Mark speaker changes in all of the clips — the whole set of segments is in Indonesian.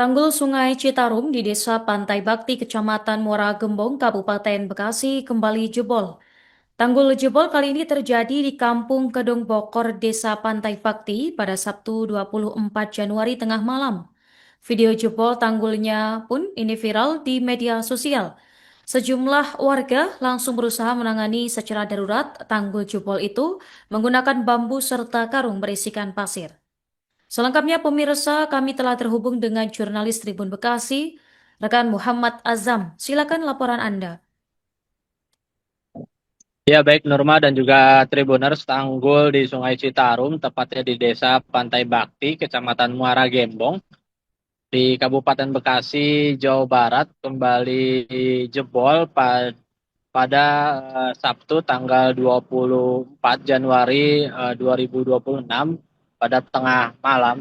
Speaker 1: Tanggul Sungai Citarum di Desa Pantai Bakti, Kecamatan Muara Gembong, Kabupaten Bekasi kembali jebol. Tanggul jebol kali ini terjadi di Kampung Kedung Bokor, Desa Pantai Bakti pada Sabtu 24 Januari tengah malam. Video jebol tanggulnya pun ini viral di media sosial. Sejumlah warga langsung berusaha menangani secara darurat tanggul jebol itu menggunakan bambu serta karung berisikan pasir. Selengkapnya pemirsa, kami telah terhubung dengan jurnalis Tribun Bekasi, rekan Muhammad Azam. Silakan laporan Anda.
Speaker 2: Ya baik Norma dan juga Tribuners, tanggul di Sungai Citarum, tepatnya di Desa Pantai Bakti, Kecamatan Muara Gembong, di Kabupaten Bekasi, Jawa Barat, kembali jebol pada Sabtu tanggal 24 Januari 2026 pada tengah malam.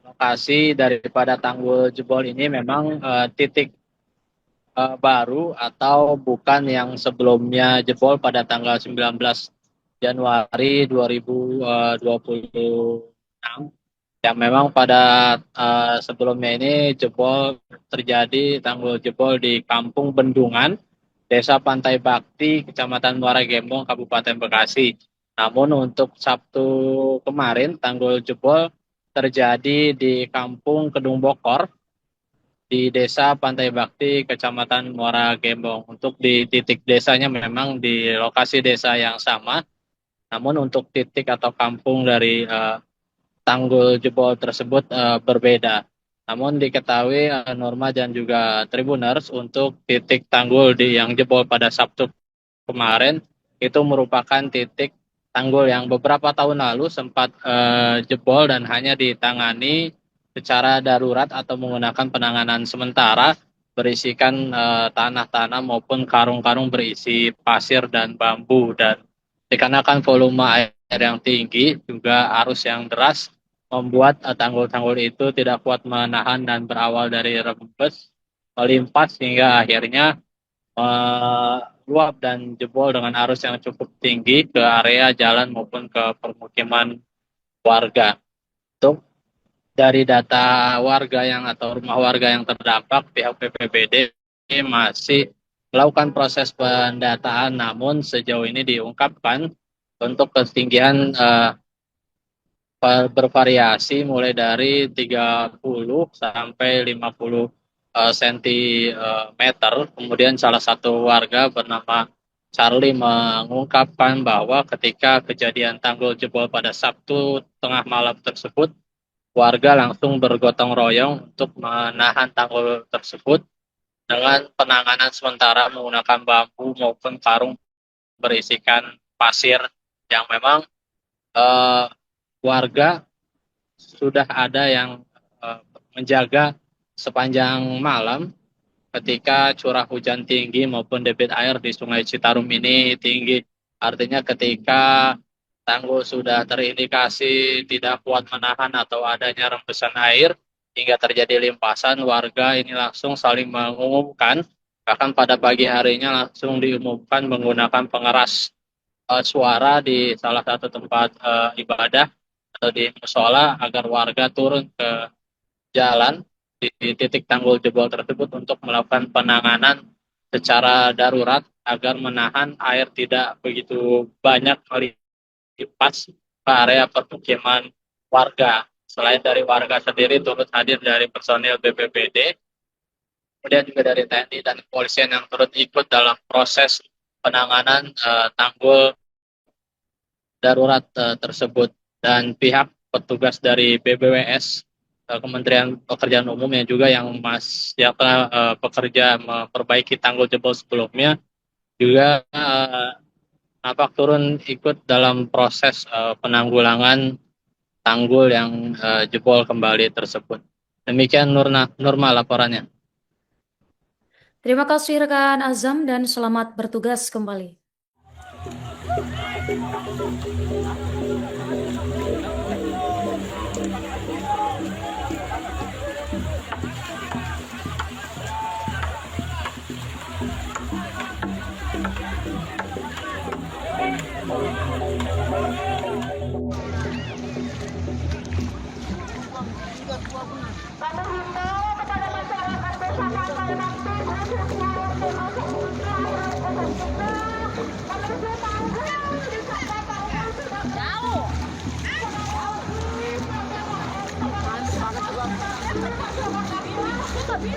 Speaker 2: Lokasi daripada tanggul jebol ini memang titik baru atau bukan yang sebelumnya jebol pada tanggal 19 Januari 2026 yang memang pada sebelumnya ini jebol terjadi tanggul jebol di Kampung Bendungan, Desa Pantai Bakti, Kecamatan Muara Gembong, Kabupaten Bekasi. Namun untuk Sabtu kemarin tanggul jebol terjadi di Kampung Kedung Bokor, di Desa Pantai Bakti, Kecamatan Muara Gembong. Untuk di titik desanya memang di lokasi desa yang sama, namun untuk titik atau kampung dari tanggul jebol tersebut berbeda. Namun diketahui Norma dan juga Tribuners, untuk titik tanggul yang jebol pada Sabtu kemarin itu merupakan titik tanggul yang beberapa tahun lalu sempat jebol dan hanya ditangani secara darurat atau menggunakan penanganan sementara berisikan tanah-tanah maupun karung-karung berisi pasir dan bambu, dan dikarenakan volume air yang tinggi juga arus yang deras membuat tanggul-tanggul itu tidak kuat menahan dan berawal dari rembes melimpas hingga akhirnya meluap dan jebol dengan arus yang cukup tinggi ke area jalan maupun ke permukiman warga. Untuk dari data warga yang atau rumah warga yang terdampak, pihak BPBD masih melakukan proses pendataan, namun sejauh ini diungkapkan untuk ketinggian bervariasi mulai dari 30 sampai 50 sentimeter. Kemudian salah satu warga bernama Charlie mengungkapkan bahwa ketika kejadian tanggul jebol pada Sabtu tengah malam tersebut, warga langsung bergotong royong untuk menahan tanggul tersebut dengan penanganan sementara menggunakan bambu maupun karung berisikan pasir, yang memang eh, warga sudah ada yang menjaga sepanjang malam ketika curah hujan tinggi maupun debit air di Sungai Citarum ini tinggi. Artinya ketika tanggul sudah terindikasi tidak kuat menahan atau adanya rembesan air hingga terjadi limpasan, warga ini langsung saling mengumumkan. Bahkan pada pagi harinya langsung diumumkan menggunakan pengeras suara di salah satu tempat ibadah atau di musola agar warga turun ke jalan di titik tanggul jebol tersebut untuk melakukan penanganan secara darurat agar menahan air tidak begitu banyak melimpas ke area permukiman warga. Selain dari warga sendiri, turut hadir dari personil BPBD, kemudian juga dari TNI dan kepolisian yang turut ikut dalam proses penanganan tanggul darurat tersebut, dan pihak petugas dari BBWS, Kementerian Pekerjaan Umum yang juga yang telah bekerja memperbaiki tanggul jebol sebelumnya juga nampak turun ikut dalam proses penanggulangan tanggul yang jebol kembali tersebut. Demikian Nurma laporannya.
Speaker 1: Terima kasih rekan Azam dan selamat bertugas kembali.
Speaker 3: Patah belum tahu Ada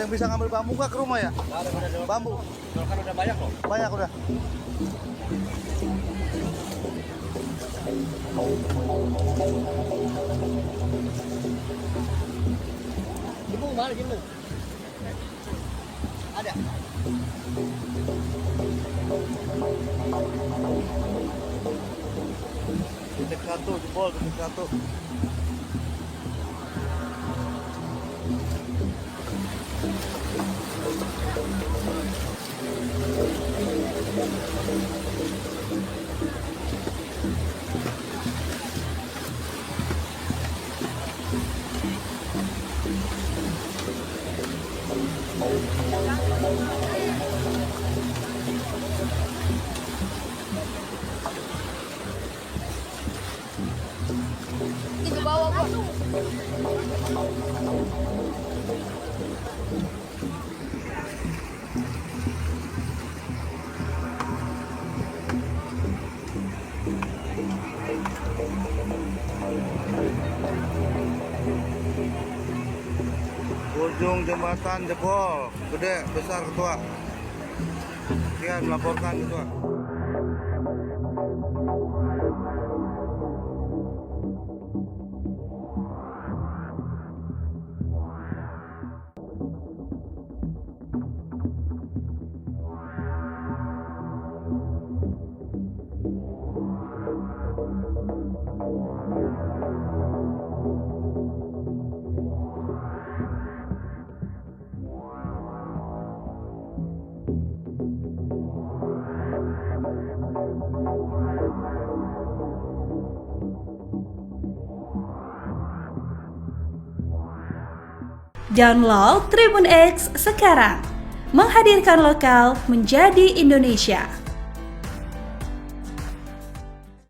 Speaker 3: yang bisa ngambil bambu nggak ke rumah ya? Ada bambu.
Speaker 4: Kan udah banyak loh.
Speaker 3: Banyak udah.
Speaker 4: Jembung mana jembung? Ada.
Speaker 3: Titik satu jebol, titik satu.
Speaker 5: Ke bawah gua.
Speaker 3: Ujung jembatan jebol, gede, besar ketua. Sekian melaporkan ketua.
Speaker 6: Download Tribun X sekarang, menghadirkan lokal menjadi Indonesia.